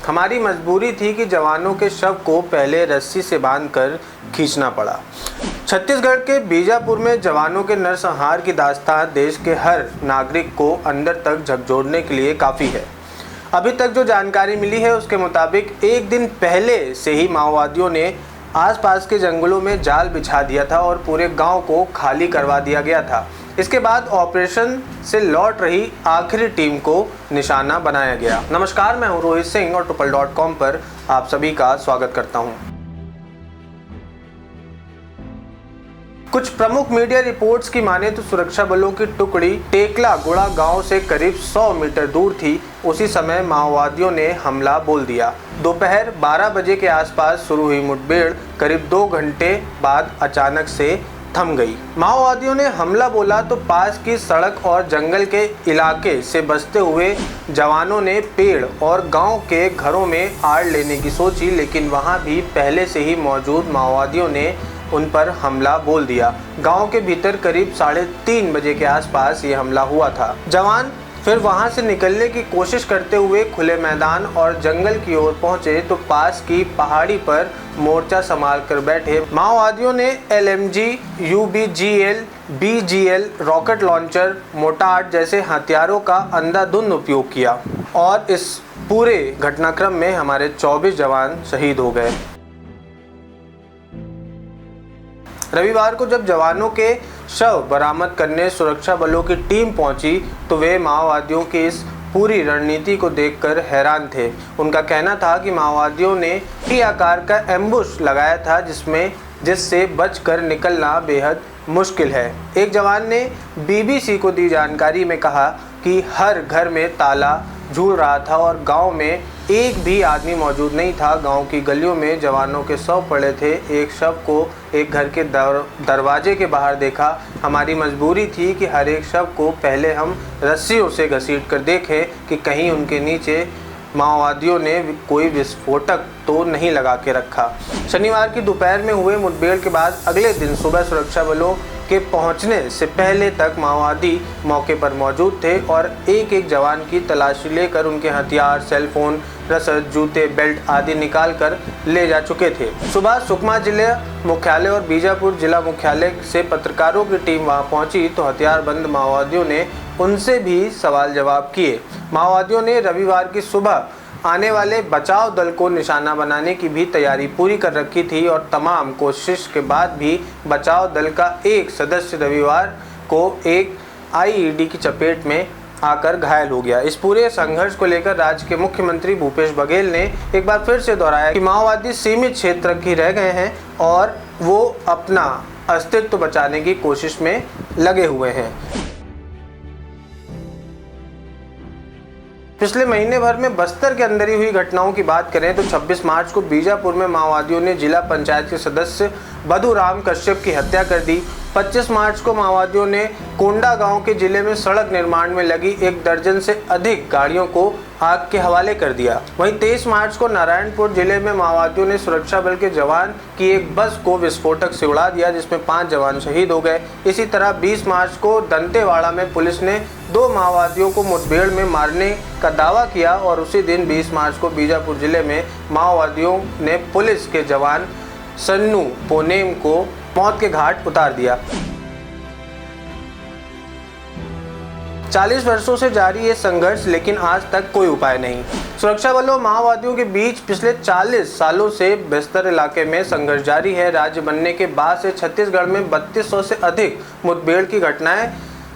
हमारी मजबूरी थी कि जवानों के शव को पहले रस्सी से बांधकर खींचना पड़ा। छत्तीसगढ़ के बीजापुर में जवानों के नरसंहार की दास्तान देश के हर नागरिक को अंदर तक झकझोरने के लिए काफ़ी है। अभी तक जो जानकारी मिली है उसके मुताबिक एक दिन पहले से ही माओवादियों ने आसपास के जंगलों में जाल बिछा दिया था और पूरे गांव को खाली करवा दिया गया था। इसके बाद ऑपरेशन से लौट रही आखिरी टीम को निशाना बनाया गया। नमस्कार, मैं हूं रोहित सिंह और TUPAL.com पर आप सभी का स्वागत करता हूं। कुछ प्रमुख मीडिया रिपोर्ट्स की माने तो सुरक्षा बलों की टुकड़ी टेकला गुड़ा गांव से करीब 100 मीटर दूर थी। उसी समय माओवादियों ने हमला बोल दिया। दोपहर 12 बजे के आसपास शुरू हुई मुठभेड़ करीब 2 घंटे बाद अचानक से थम गई। माओवादियों ने हमला बोला तो पास की सड़क और जंगल के इलाके से बचते हुए जवानों ने पेड़ और गांव के घरों में आड़ लेने की सोची, लेकिन वहां भी पहले से ही मौजूद माओवादियों ने उन पर हमला बोल दिया। गांव के भीतर करीब 3:30 बजे के आसपास ये हमला हुआ था। जवान फिर वहां से निकलने की कोशिश करते हुए खुले मैदान और जंगल की ओर पहुंचे तो पास की पहाड़ी पर मोर्चा संभाल कर बैठे माओवादियों ने LMG, UBGL, BGL, rocket launcher, mortar जैसे हथियारों का अंधाधुंध उपयोग किया और इस पूरे घटनाक्रम में हमारे 24 जवान शहीद हो गए। रविवार को जब जवानों के शव बरामद करने सुरक्षा बलों की टीम पहुंची तो वे माओवादियों की इस पूरी रणनीति को देखकर हैरान थे। उनका कहना था कि माओवादियों ने टी आकार का एम्बुश लगाया था जिससे बचकर निकलना बेहद मुश्किल है। एक जवान ने BBC को दी जानकारी में कहा कि हर घर में ताला झूल रहा था और गांव में एक भी आदमी मौजूद नहीं था। गांव की गलियों में जवानों के शव पड़े थे। एक शव को एक घर के दरवाजे के बाहर देखा। हमारी मजबूरी थी कि हर एक शव को पहले हम रस्सियों से घसीट कर देखें कि कहीं उनके नीचे माओवादियों ने कोई विस्फोटक तो नहीं लगा के रखा। शनिवार की दोपहर में हुए मुठभेड़ के बाद अगले दिन सुबह सुरक्षा बलों के पहुंचने से पहले तक माओवादी मौके पर मौजूद थे और एक एक जवान की तलाशी लेकर उनके हथियार, सेलफोन, रसद, जूते, बेल्ट आदि निकाल कर ले जा चुके थे। सुबह सुकमा जिला मुख्यालय और बीजापुर जिला मुख्यालय से पत्रकारों की टीम वहां पहुंची तो हथियारबंद माओवादियों ने उनसे भी सवाल जवाब किए। माओवादियों ने रविवार की सुबह आने वाले बचाव दल को निशाना बनाने की भी तैयारी पूरी कर रखी थी और तमाम कोशिश के बाद भी बचाव दल का एक सदस्य रविवार को एक IED की चपेट में आकर घायल हो गया। इस पूरे संघर्ष को लेकर राज्य के मुख्यमंत्री भूपेश बघेल ने एक बार फिर से दोहराया कि माओवादी सीमित क्षेत्र ही रह गए हैं और वो अपना अस्तित्व बचाने की कोशिश में लगे हुए हैं। पिछले महीने भर में बस्तर के अंदर ही हुई घटनाओं की बात करें तो 26 मार्च को बीजापुर में माओवादियों ने जिला पंचायत के सदस्य बधुराम कश्यप की हत्या कर दी। 25 मार्च को माओवादियों ने कोंडा गांव के जिले में सड़क निर्माण में लगी 1 दर्जन से अधिक गाड़ियों को आग के हवाले कर दिया। वहीं 23 मार्च को नारायणपुर जिले में माओवादियों ने सुरक्षा बल के जवान की एक बस को विस्फोटक से उड़ा दिया जिसमें 5 जवान शहीद हो गए। इसी तरह 20 मार्च को दंतेवाड़ा में पुलिस ने 2 माओवादियों को मुठभेड़ में मारने का दावा किया और उसी दिन 20 मार्च को बीजापुर जिले में माओवादियों ने पुलिस के जवान सन्नू पोनेम को मौत के घाट उतार दिया। 40 वर्षों से जारी ये संघर्ष, लेकिन आज तक कोई उपाय नहीं। सुरक्षा बलों माओवादियों के बीच पिछले 40 सालों से बस्तर इलाके में संघर्ष जारी है। राज्य बनने के बाद से छत्तीसगढ़ में 3200 से अधिक मुठभेड़ की घटनाएं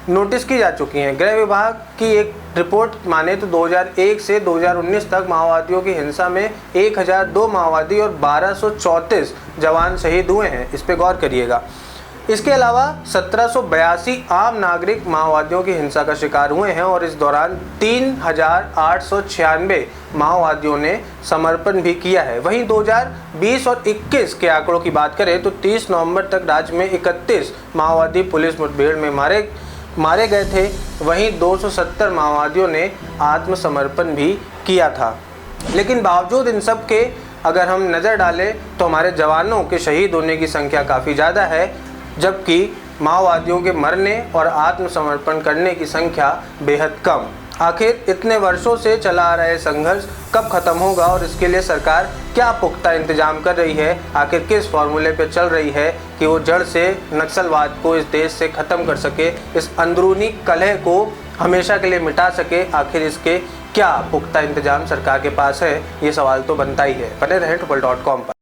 नोटिस की जा चुकी हैं। गृह विभाग की एक रिपोर्ट माने तो 2001 से 2019 तक माओवादियों की हिंसा में 1002 माओवादी और 1234 जवान शहीद हुए हैं। इस पे गौर करिएगा। इसके अलावा 1782 आम नागरिक माओवादियों की हिंसा का शिकार हुए हैं और इस दौरान 3896 माओवादियों ने समर्पण भी किया है। वहीं 2020 और 21 के आंकड़ों की बात करें तो 30 नवंबर तक राज्य में 31 माओवादी पुलिस मुठभेड़ में मारे गए थे। वहीं 270 माओवादियों ने आत्मसमर्पण भी किया था। लेकिन बावजूद इन सब के अगर हम नज़र डालें तो हमारे जवानों के शहीद होने की संख्या काफ़ी ज़्यादा है, जबकि माओवादियों के मरने और आत्मसमर्पण करने की संख्या बेहद कम। आखिर इतने वर्षों से चला आ रहा संघर्ष कब खत्म होगा और इसके लिए सरकार क्या पुख्ता इंतजाम कर रही है? आखिर किस फॉर्मूले पे चल रही है कि वो जड़ से नक्सलवाद को इस देश से ख़त्म कर सके, इस अंदरूनी कलह को हमेशा के लिए मिटा सके? आखिर इसके क्या पुख्ता इंतजाम सरकार के पास है? ये सवाल तो बनता ही है। बने रहें TRUPL.com पर।